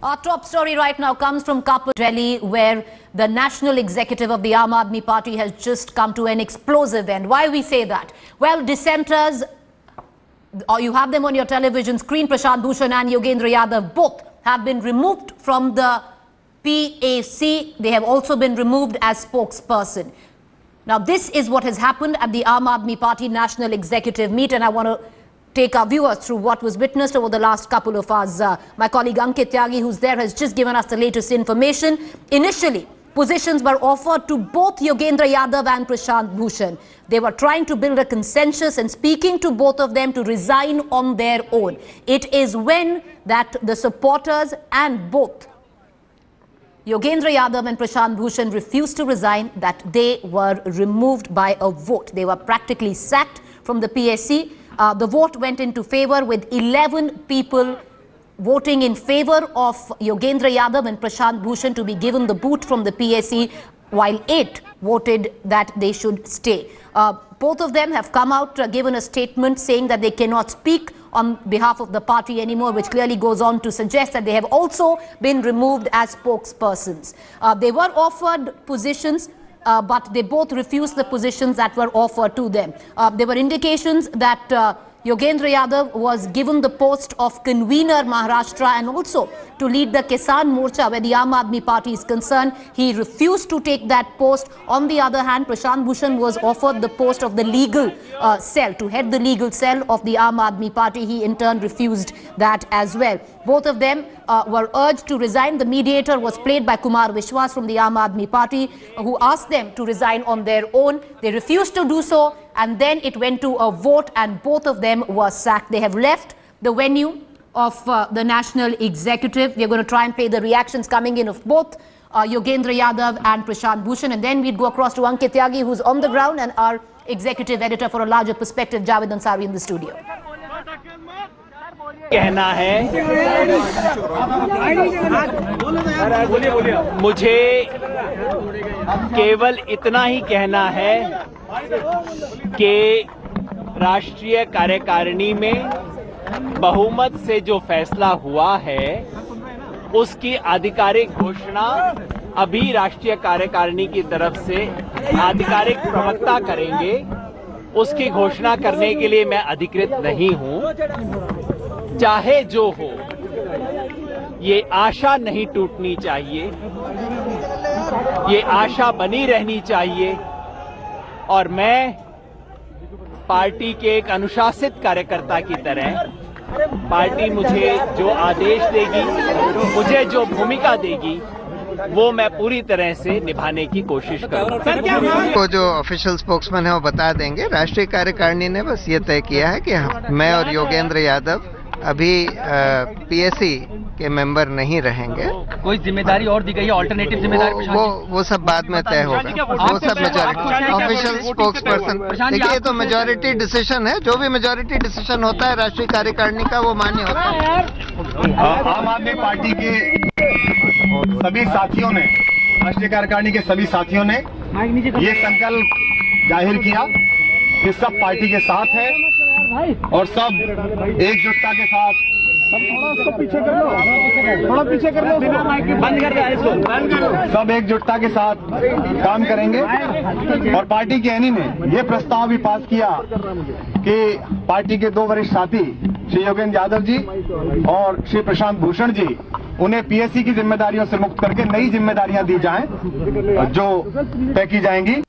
Our top story right now comes from Kapil, Delhi, where the national executive of the Aam Aadmi Party has just come to an explosive end. Why we say that? Well, dissenters, you have them on your television screen, Prashant Bhushan and Yogendra Yadav, both have been removed from the PAC. They have also been removed as spokesperson. Now, this is what has happened at the Aam Aadmi Party National Executive Meet, and I want to take our viewers through what was witnessed over the last couple of hours. My colleague Ankit Tyagi, who's there, has just given us the latest information. Initially, positions were offered to both Yogendra Yadav and Prashant Bhushan. They were trying to build a consensus and speaking to both of them to resign on their own. It is when that the supporters and both Yogendra Yadav and Prashant Bhushan refused to resign that they were removed by a vote. They were practically sacked from the PAC. The vote went into favor with 11 people voting in favor of Yogendra Yadav and Prashant Bhushan to be given the boot from the PAC, while 8 voted that they should stay. Both of them have come out, given a statement saying that they cannot speak on behalf of the party anymore, which clearly goes on to suggest that they have also been removed as spokespersons. They were offered positions, but they both refused the positions that were offered to them. There were indications that Yogendra Yadav was given the post of convener Maharashtra and also to lead the Kisan Morcha where the Aam Aadmi Party is concerned. He refused to take that post. On the other hand, Prashant Bhushan was offered the post of the legal cell, to head the legal cell of the Aam Aadmi Party. He in turn refused that as well. Both of them were urged to resign. The mediator was played by Kumar Vishwas from the Aam Aadmi Party, who asked them to resign on their own. They refused to do so, and then it went to a vote and both of them were sacked. They have left the venue of the National Executive. We are going to try and play the reactions coming in of both Yogendra Yadav and Prashant Bhushan, and then we'd go across to Ankit Tyagi, who's on the ground, and our executive editor for a larger perspective, Yadav Ansari, in the studio. कहना है मुझे केवल इतना ही कहना है कि राष्ट्रीय कार्यकारिणी में बहुमत से जो फैसला हुआ है उसकी आधिकारिक घोषणा अभी राष्ट्रीय कार्यकारिणी की तरफ से आधिकारिक प्रवक्ता करेंगे। उसकी घोषणा करने के लिए मैं अधिकृत नहीं हूं। चाहे जो हो, ये आशा नहीं टूटनी चाहिए, ये आशा बनी रहनी चाहिए, और मैं पार्टी के एक अनुशासित कार्यकर्ता की तरह पार्टी मुझे जो आदेश देगी, मुझे जो भूमिका देगी, वो मैं पूरी तरह से निभाने की कोशिश करूंगा। को जो ऑफिशियल स्पोक्समैन है वो बता देंगे। राष्ट्रीय कार्यकारिणी ने बस ये तय किया है कि मैं और योगेंद्र यादव अभी पीएसी के मेंबर नहीं रहेंगे। कोई जिम्मेदारी और दी गई है, ऑल्टरनेटिव जिम्मेदारी? वो सब बाद में तय होगा। वो सब मेजॉरिटी ऑफिशियल स्पोक्स पर्सन। देखिए, ये तो मेजॉरिटी डिसीजन है। जो भी मेजॉरिटी डिसीजन होता है राष्ट्रीय कार्यकारिणी का, वो मान्य होता है। आम आदमी पार्टी के सभी साथियों ने, राष्ट्रीय कार्यकारिणी के सभी साथियों ने ये संकल्प जाहिर किया कि सब पार्टी के साथ है और सब एकजुटता के साथ। थोड़ा उसको पीछे कर लो, थोड़ा पीछे कर लो, बंद कर दो इसको। सब एकजुटता के साथ काम करेंगे। और पार्टी के एनी ने ये प्रस्ताव भी पास किया कि पार्टी के 2 वरिष्ठ साथी श्री योगेंद्र यादव जी और श्री प्रशांत भूषण जी, उन्हें पीएससी की जिम्मेदारियों से मुक्त करके नई जिम्मेदारियां दी जाएं जो तय की जाएंगी।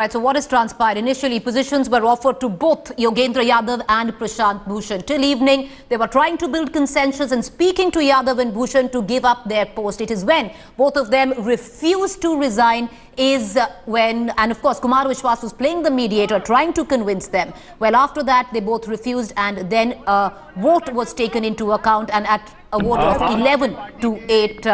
Right, so what has transpired? Initially, positions were offered to both Yogendra Yadav and Prashant Bhushan. Till evening, they were trying to build consensus and speaking to Yadav and Bhushan to give up their post. It is when both of them refused to resign is when, and of course, Kumar Vishwas was playing the mediator, trying to convince them. Well, after that, they both refused, and then a vote was taken into account, and at a vote of 11 to 8,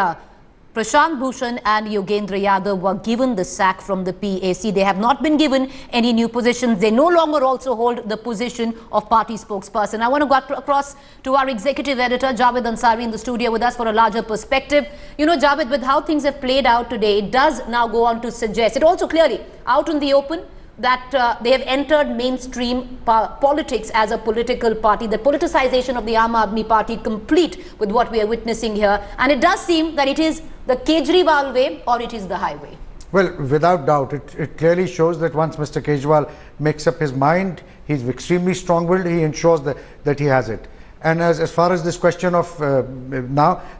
Prashant Bhushan and Yogendra Yadav were given the sack from the PAC. They have not been given any new positions. They no longer also hold the position of party spokesperson. I want to go across to our executive editor, Yadav Ansari, in the studio with us for a larger perspective. You know, Yadav, with how things have played out today, it does now go on to suggest, it also clearly out in the open, that they have entered mainstream politics as a political party, the politicization of the Aam Aadmi Party complete with what we are witnessing here, and it does seem that it is the Kejriwal way or it is the highway. Well, without doubt, it clearly shows that once Mr. Kejriwal makes up his mind, he's extremely strong-willed, he ensures that he has it. And as far as this question of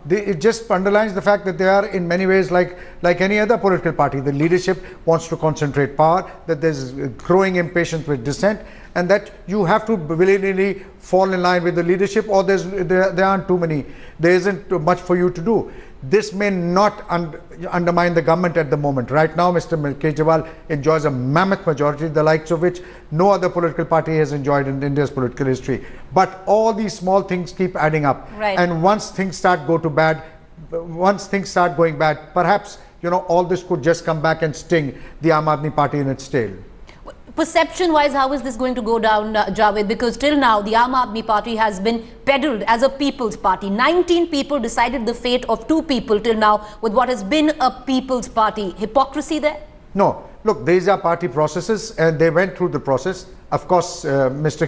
it just underlines the fact that they are in many ways like any other political party. The leadership wants to concentrate power, that there's growing impatience with dissent, and that you have to willingly fall in line with the leadership, or there aren't too many, there isn't much for you to do. This may not undermine the government at the moment. Right now, Mr. Kejriwal enjoys a mammoth majority, the likes of which no other political party has enjoyed in India's political history. But all these small things keep adding up. Right. And once things start going bad, perhaps, you know, all this could just come back and sting the Aam Aadmi Party in its tail. Perception-wise, how is this going to go down, Javed? Because till now, the Aam Aadmi Party has been peddled as a people's party. 19 people decided the fate of 2 people till now with what has been a people's party. Hypocrisy there? No. Look, these are party processes and they went through the process. Of course, Mr.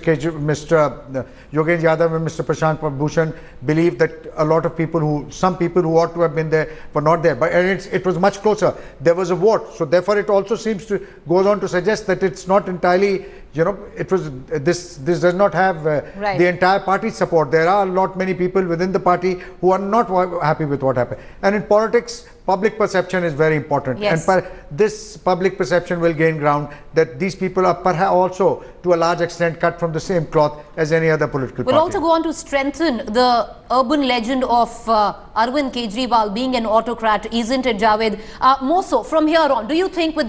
Yogendra Yadav and Mr. Prashant Bhushan believe that a lot of people some people who ought to have been there were not there. But it was much closer. There was a vote. So therefore, it also goes on to suggest that it's not entirely, you know, this does not have the entire party's support. There are many people within the party who are not happy with what happened. And in politics, public perception is very important. Yes. And this public perception will gain ground that these people are perhaps also to a large extent cut from the same cloth as any other political party. We'll also go on to strengthen the urban legend of Arvind Kejriwal being an autocrat, isn't it, Javed? More so, from here on, do you think with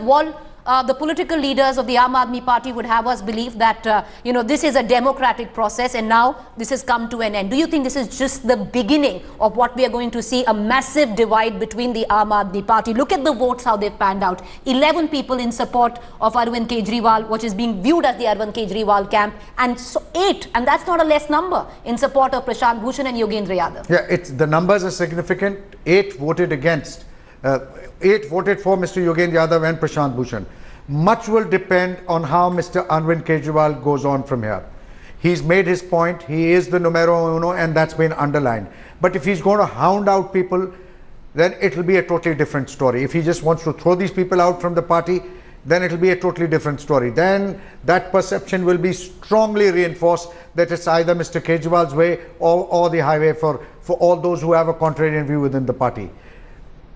the political leaders of the Aam Aadmi Party would have us believe that, you know, this is a democratic process and now this has come to an end? Do you think this is just the beginning of what we are going to see, a massive divide between the Aam Aadmi Party? Look at the votes, how they've panned out. 11 people in support of Arvind Kejriwal, which is being viewed as the Arvind Kejriwal camp, and so 8, and that's not a less number, in support of Prashant Bhushan and Yogendra Yadav. Yeah, the numbers are significant. 8 voted against. 8 voted for Mr. Yogendra Yadav and Prashant Bhushan. Much will depend on how Mr. Arvind Kejriwal goes on from here. He's made his point. He is the numero uno, and that's been underlined. But if he's going to hound out people, then it will be a totally different story. If he just wants to throw these people out from the party, then it will be a totally different story. Then that perception will be strongly reinforced that it's either Mr. Kejriwal's way or the highway for all those who have a contrarian view within the party.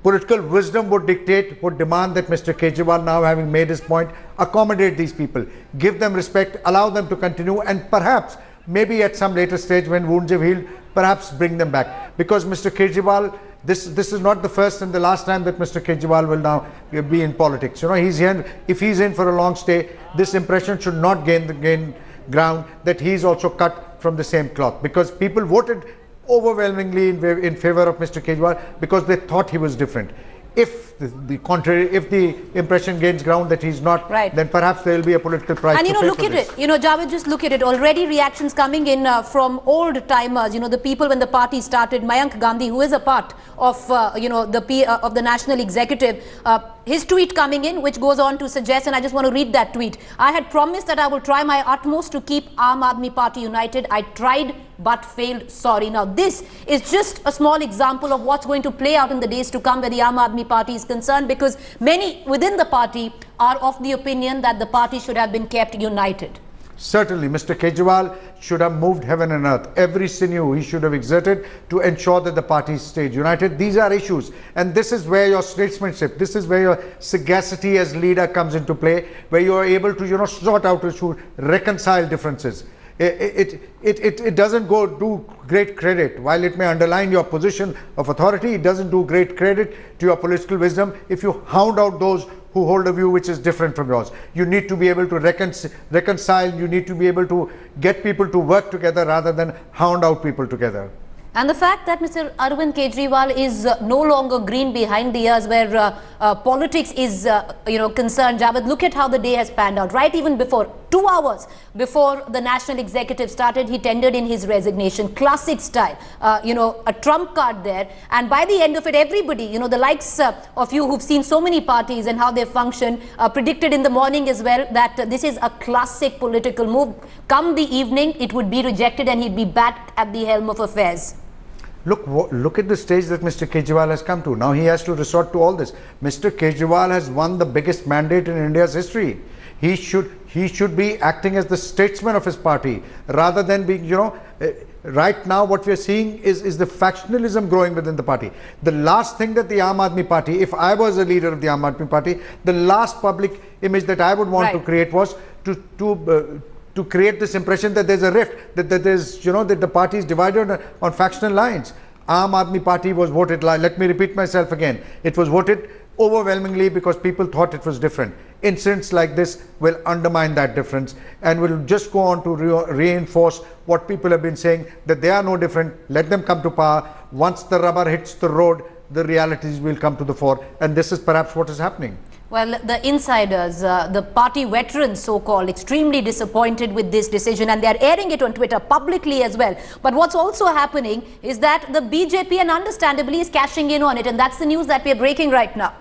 Political wisdom would demand that Mr. Kejriwal, now having made his point, accommodate these people, give them respect, allow them to continue, and perhaps, maybe at some later stage when wounds have healed, perhaps bring them back. Because Mr. Kejriwal, this is not the first and the last time that Mr. Kejriwal will now be in politics. You know, he's here, if he's in for a long stay, this impression should not gain ground that he's also cut from the same cloth. Because people voted overwhelmingly in favor of Mr. Kejriwal because they thought he was different. If the impression gains ground that he's not, then perhaps there will be a political price. And you know, look at it. You know, Javed, just look at it. Already reactions coming in from old timers. You know, the people when the party started. Mayank Gandhi, who is a part of you know, of the national executive. His tweet coming in, which goes on to suggest, and I just want to read that tweet. I had promised that I will try my utmost to keep Aam Aadmi Party united. I tried but failed. Sorry. Now, this is just a small example of what's going to play out in the days to come where the Aam Aadmi Party is concerned, because many within the party are of the opinion that the party should have been kept united. Certainly, Mr. Kejriwal should have moved heaven and earth. Every sinew he should have exerted to ensure that the party stayed united. These are issues. And this is where your statesmanship, this is where your sagacity as leader comes into play, where you are able to, you know, sort out issues, reconcile differences. It doesn't do great credit. While it may underline your position of authority, it doesn't do great credit to your political wisdom if you hound out those who hold a view which is different from yours. You need to be able to reconcile, you need to be able to get people to work together rather than hound out people together. And the fact that Mr. Arvind Kejriwal is no longer green behind the ears where politics is, you know, concerned, Javed, look at how the day has panned out. Right even before, 2 hours before the national executive started, he tendered in his resignation, classic style, a trump card there. And by the end of it, everybody, the likes of you who've seen so many parties and how they function, predicted in the morning as well that this is a classic political move. Come the evening, it would be rejected and he'd be back at the helm of affairs. Look at the stage that Mr. Kejriwal has come to. Now he has to resort to all this. Mr. Kejriwal has won the biggest mandate in India's history. He should be acting as the statesman of his party rather than being, right now what we are seeing is the factionalism growing within the party. The last thing that the Aam Aadmi Party, if I was a leader of the Aam Aadmi Party, the last public image that I would want to create was to create this impression that there's a rift, that there's, that the party is divided on factional lines. Aam Aadmi Party was voted, let me repeat myself again, it was voted overwhelmingly because people thought it was different. Incidents like this will undermine that difference and will just go on to reinforce what people have been saying, that they are no different. Let them come to power. Once the rubber hits the road, the realities will come to the fore, and this is perhaps what is happening. Well, the insiders, the party veterans so-called, extremely disappointed with this decision, and they are airing it on Twitter publicly as well. But what's also happening is that the BJP, and understandably, is cashing in on it, and that's the news that we are breaking right now.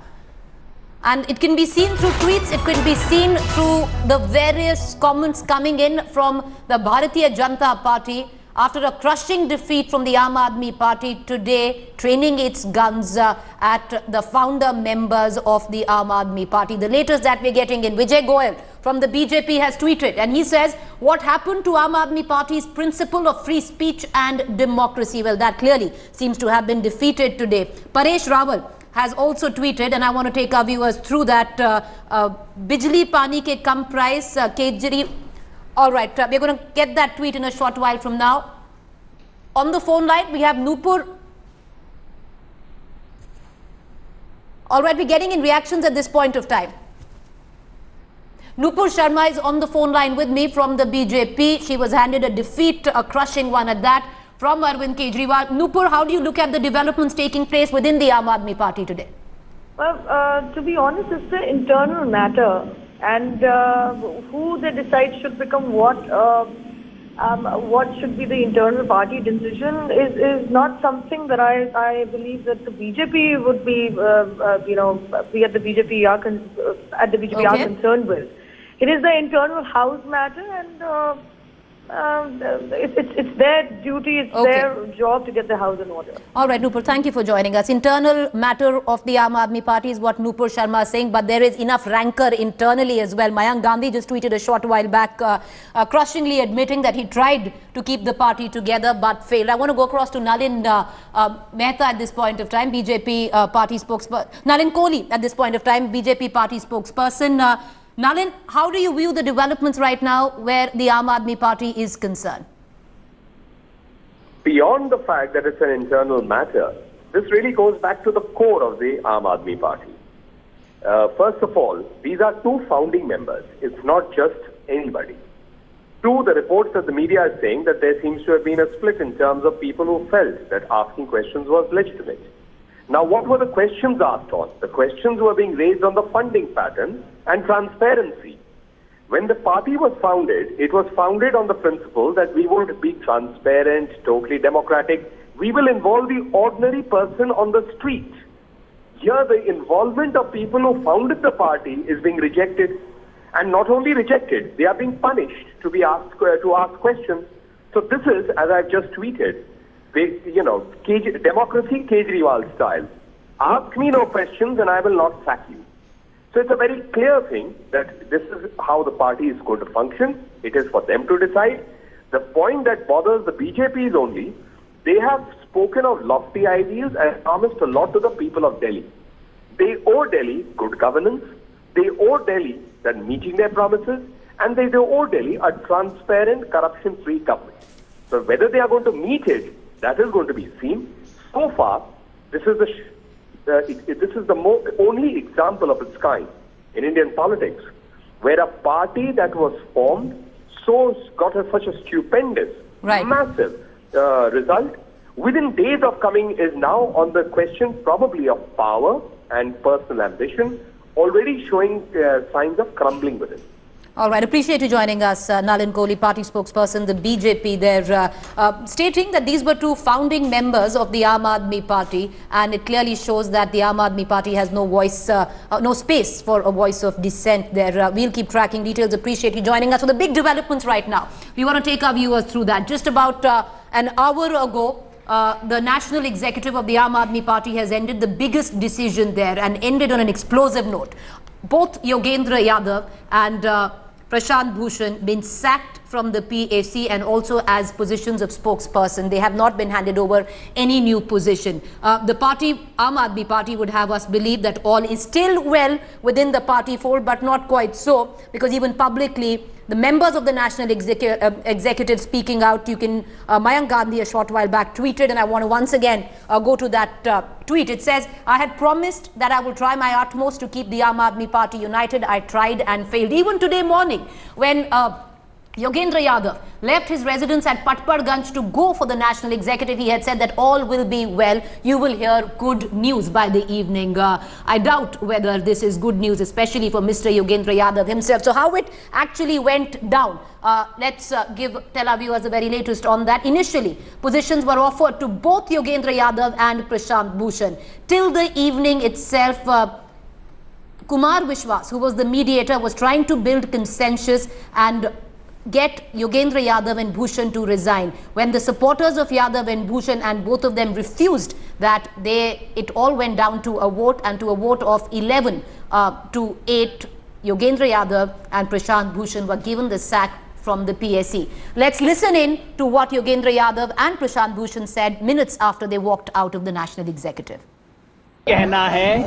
And it can be seen through tweets, it can be seen through the various comments coming in from the Bharatiya Janata Party after a crushing defeat from the Aam Aadmi Party today, training its guns at the founder members of the Aam Aadmi Party. The latest that we're getting in, Vijay Goyal from the BJP has tweeted, and he says, what happened to Aam Aadmi Party's principle of free speech and democracy? Well, that clearly seems to have been defeated today. Paresh Rawal has also tweeted, and I want to take our viewers through that, Bijli Pani ke kam price, Kejri. All right, we're going to get that tweet in a short while from now. On the phone line, we have Nupur. All right, we're getting in reactions at this point of time. Nupur Sharma is on the phone line with me from the BJP. She was handed a defeat, a crushing one at that, from Arvind Kejriwal. Nupur, how do you look at the developments taking place within the Aam Aadmi Party today? Well, to be honest, it's an internal matter. And who they decide should become what should be the internal party decision is not something that I believe that the BJP would be, we at the BJP are concerned with. It is the internal house matter, and it's their duty, it's their job to get the house in order. All right, Nupur, thank you for joining us. Internal matter of the Aam Aadmi Party is what Nupur Sharma is saying, but there is enough rancor internally as well. Mayank Gandhi just tweeted a short while back, crushingly admitting that he tried to keep the party together but failed. I want to go across to Nalin Mehta at this point of time, BJP party spokesperson. Nalin Kohli at this point of time, BJP party spokesperson. Nalin, how do you view the developments right now where the Aam Aadmi Party is concerned? Beyond the fact that it's an internal matter, this really goes back to the core of the Aam Aadmi Party. First of all, these are two founding members. It's not just anybody. Two, the reports that the media is saying that there seems to have been a split in terms of people who felt that asking questions was legitimate. Now, what were the questions asked on? The questions were being raised on the funding pattern and transparency. When the party was founded, it was founded on the principle that we would be transparent, totally democratic. We will involve the ordinary person on the street. Here, the involvement of people who founded the party is being rejected. And not only rejected, they are being punished to ask questions. So this is, as I've just tweeted, democracy Kejriwal style. Ask me no questions and I will not sack you. So it's a very clear thing that this is how the party is going to function. It is for them to decide. The point that bothers the BJP is only, they have spoken of lofty ideals and promised a lot to the people of Delhi. They owe Delhi good governance. They owe Delhi that meeting their promises. And they owe Delhi a transparent, corruption-free government. So whether they are going to meet it, that is going to be seen. So far, this is the only example of its kind in Indian politics, where a party that was formed got such a stupendous, massive result. Within days of coming is now on the question probably of power and personal ambition, already showing signs of crumbling with it. All right, appreciate you joining us, Nalin Kohli, party spokesperson, the BJP. They're stating that these were two founding members of the Aam Aadmi Party, and it clearly shows that the Aam Aadmi Party has no voice, no space for a voice of dissent there. We'll keep tracking details. Appreciate you joining us for the big developments right now. We want to take our viewers through that. Just about an hour ago, the national executive of the Aam Aadmi Party has ended the biggest decision there and ended on an explosive note. Both Yogendra Yadav and Prashant Bhushan been sacked from the PAC and also as positions of spokesperson. They have not been handed over any new position. The party, Aam Aadmi Party, would have us believe that all is still well within the party fold, but not quite so, because even publicly, the members of the national executive speaking out, you can, Mayank Gandhi a short while back tweeted, and I want to once again go to that tweet. It says, I had promised that I will try my utmost to keep the Aam Aadmi Party united. I tried and failed. Even today morning, when Yogendra Yadav left his residence at Patparganj to go for the national executive, he had said that all will be well. You will hear good news by the evening. I doubt whether this is good news, especially for Mr. Yogendra Yadav himself. So how it actually went down, let's tell our viewers the very latest on that. Initially, positions were offered to both Yogendra Yadav and Prashant Bhushan. Till the evening itself, Kumar Vishwas, who was the mediator, was trying to build consensus and get Yogendra Yadav and Bhushan to resign. When the supporters of Yadav and Bhushan and both of them refused that, it all went down to a vote, and to a vote of 11 to 8, Yogendra Yadav and Prashant Bhushan were given the sack from the PAC. Let's listen in to what Yogendra Yadav and Prashant Bhushan said minutes after they walked out of the national executive. कहना है,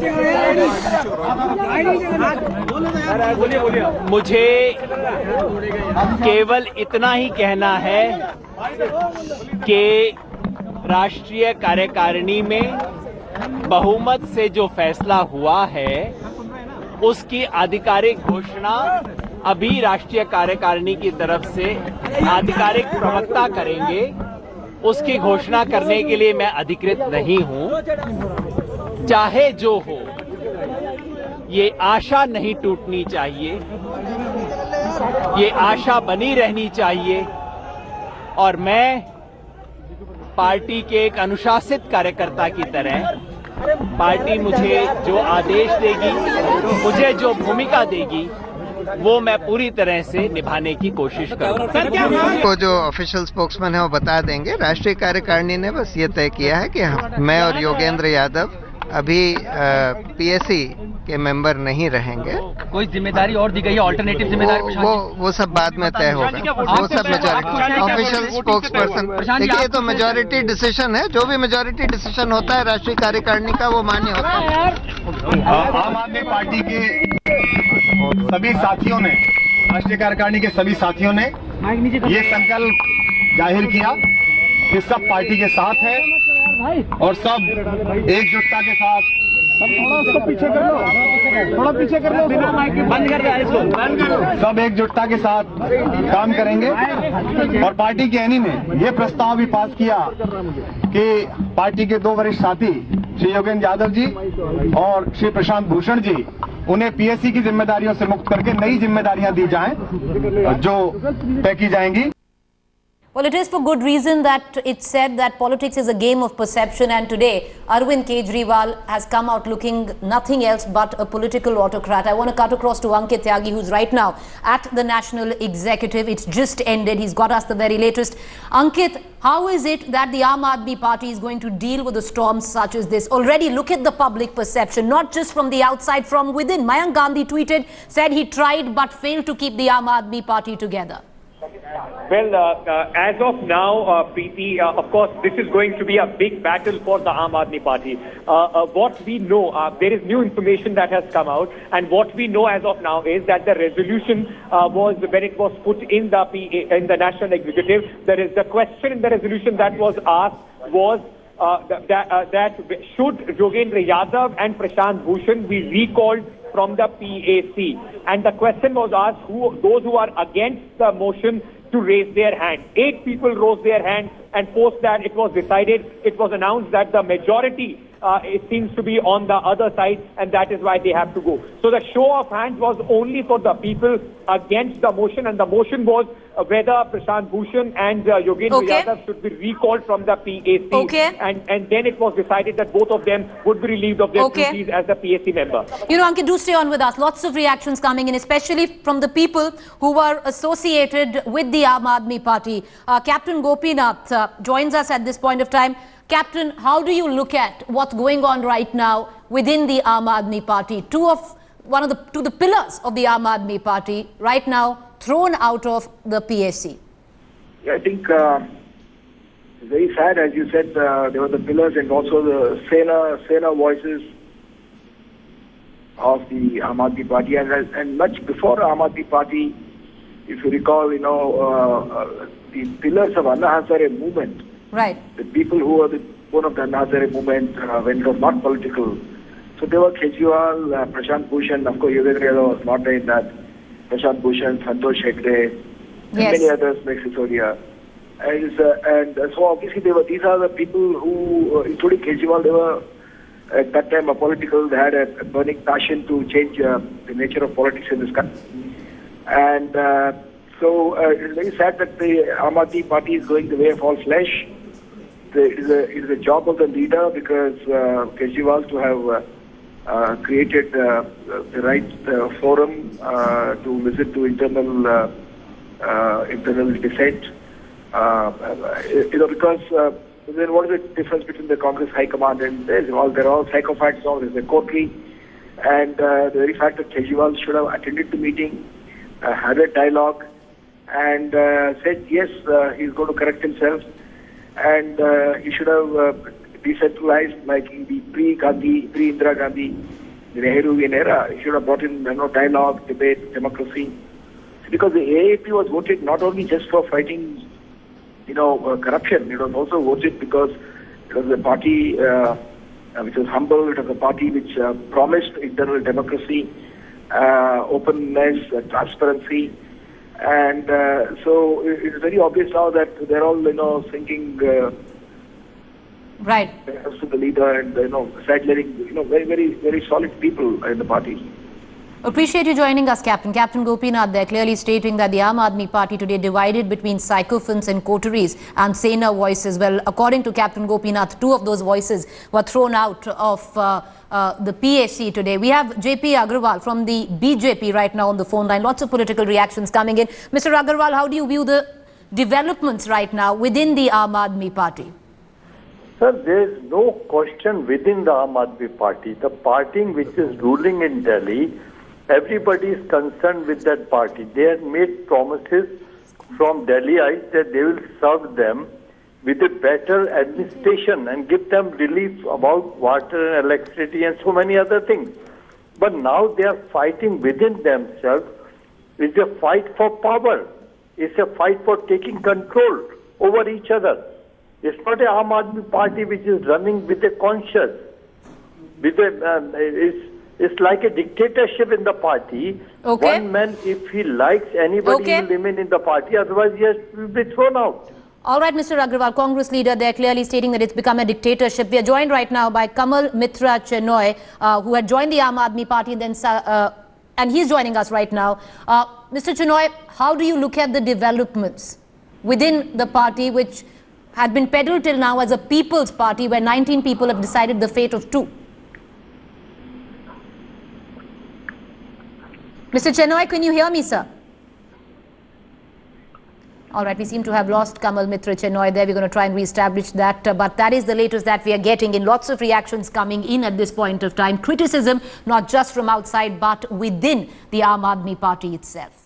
मुझे केवल इतना ही कहना है कि राष्ट्रीय कार्यकारिणी में बहुमत से जो फैसला हुआ है उसकी आधिकारिक घोषणा अभी राष्ट्रीय कार्यकारिणी की तरफ से आधिकारिक प्रवक्ता करेंगे। उसकी घोषणा करने के लिए मैं अधिकृत नहीं हूं। चाहे जो हो, ये आशा नहीं टूटनी चाहिए, ये आशा बनी रहनी चाहिए, और मैं पार्टी के एक अनुशासित कार्यकर्ता की तरह पार्टी मुझे जो आदेश देगी, मुझे जो भूमिका देगी, वो मैं पूरी तरह से निभाने की कोशिश करूंगा। को जो ऑफिशियल स्पोक्समैन है वो बता देंगे। राष्ट्रीय कार्यकारिणी ने बस ये तय किया है कि मैं और योगेंद्र यादव अभी पीएसी के मेंबर नहीं रहेंगे। कोई जिम्मेदारी और दी गई है, ऑल्टरनेटिव जिम्मेदारी? वो सब बाद में तय होगा, वो सब मेजॉरिटी ऑफिशियल स्पोक्स पर्सन। देखिए, ये तो मेजॉरिटी डिसीजन है, जो भी मेजॉरिटी डिसीजन होता है राष्ट्रीय कार्यकारिणी का वो मान्य होता है। आम आदमी पार्टी के सभी साथियों ने, राष्ट्रीय कार्यकारिणी के सभी साथियों ने ये संकल्प जाहिर किया कि सब पार्टी के साथ है और सब एकजुटता के साथ। थोड़ा उसको पीछे कर लो, थोड़ा पीछे कर लो, बंद कर दे इसको। सब एकजुटता के साथ काम करेंगे। और पार्टी के एनी ने ये प्रस्ताव भी पास किया कि पार्टी के 2 वरिष्ठ साथी श्री योगेंद्र यादव जी और श्री प्रशांत भूषण जी, उन्हें पीएससी की जिम्मेदारियों से मुक्त करके नई जिम्मेदारियां दी जाएं जो तय की जाएंगी। Well, it is for good reason that it's said that politics is a game of perception, and today Arvind Kejriwal has come out looking nothing else but a political autocrat. I want to cut across to Ankit Tyagi, who's right now at the National Executive. It's just ended. He's got us the very latest. Ankit, how is it that the Aam Aadmi Party is going to deal with a storm such as this? Already look at the public perception, not just from the outside, from within. Mayank Gandhi tweeted, said he tried but failed to keep the Aam Aadmi Party together. Well, as of now, Preeti, of course, this is going to be a big battle for the Aam Aadmi Party. What we know, there is new information that has come out, and what we know as of now is that the resolution was, when it was put in the National Executive, there is the question in the resolution that was asked was that should Yogendra Yadav and Prashant Bhushan be recalled from the PAC? And the question was asked, those who are against the motion to raise their hand. 8 people rose their hand, and post that it was decided, it was announced that the majority it seems to be on the other side, and that is why they have to go. So the show of hands was only for the people against the motion, and the motion was whether Prashant Bhushan and Yogendra Yadav should be recalled from the PAC. And then it was decided that both of them would be relieved of their duties as a PAC member. You know, Ankit, do stay on with us. Lots of reactions coming in, especially from the people who were associated with the Aam Aadmi Party. Captain Gopinath joins us at this point of time. Captain, how do you look at what's going on right now within the Aam Aadmi Party? Two of the pillars of the Aam Aadmi Party right now thrown out of the PAC. Yeah, I think it's very sad, as you said. There were the pillars and also the Sena voices of the Aam Aadmi Party, and much before Aam Aadmi Party, if you recall, the pillars of Anna Hazare movement. Right. The people who were the one of the Anna Hazare movement when it was not political. So there were Kejriwal, Prashant Bhushan, of course Yogendra was not in that. Prashant Bhushan, Santosh Hegde, and many others, Max Sisodia. And so obviously these are the people who, including Kejriwal, they were at that time apolitical. They had a burning passion to change the nature of politics in this country. And so it's very sad that the Aam Aadmi Party is going the way of all flesh. It is a job of the leader because Kejriwal to have created the right forum to listen to internal dissent. Because then what is the difference between the Congress High Command and they're all psychopaths, there's a coterie, and the very fact that Kejriwal should have attended the meeting, had a dialogue, and said yes, he's going to correct himself, and he should have decentralized like in the pre-Gandhi, pre-Indira Gandhi, the Nehruvian era. He should have brought in dialogue, debate, democracy, because the AAP was voted not only just for fighting corruption. It was also voted because it was a party which was humble. It was a party which promised internal democracy, openness, transparency, and so it's very obvious now that they're all thinking right to the leader and sidelining very solid people in the party. Appreciate you joining us, Captain. Captain Gopinath there clearly stating that the Aam Aadmi Party today divided between sycophants and coteries and Sena voices. Well, according to Captain Gopinath, two of those voices were thrown out of the PAC today. We have JP Agarwal from the BJP right now on the phone line. Lots of political reactions coming in. Mr. Agarwal, how do you view the developments right now within the Aam Aadmi Party? Sir, there is no question within the Aam Aadmi Party. The party which is ruling in Delhi, everybody is concerned with that party. They have made promises from Delhiites that they will serve them with a better administration and give them relief about water and electricity and so many other things. But now they are fighting within themselves. It's a fight for power. It's a fight for taking control over each other. It's not an Aam Aadmi Party which is running with a conscience. It's like a dictatorship in the party. One man, if he likes anybody, he will remain in the party. Otherwise, he has to be thrown out. All right, Mr. Agarwal, Congress leader, they're clearly stating that it's become a dictatorship. We are joined right now by Kamal Mitra Chenoy, who had joined the Aam Aadmi Party, and he's joining us right now. Mr. Chenoy, how do you look at the developments within the party, which had been peddled till now as a people's party, where 19 people have decided the fate of 2? Mr. Chenoy, can you hear me, sir? All right, we seem to have lost Kamal Mitra Chenoy there. We're going to try and re-establish that. But that is the latest that we are getting in. Lots of reactions coming in at this point of time. Criticism, not just from outside, but within the Aam Aadmi Party itself.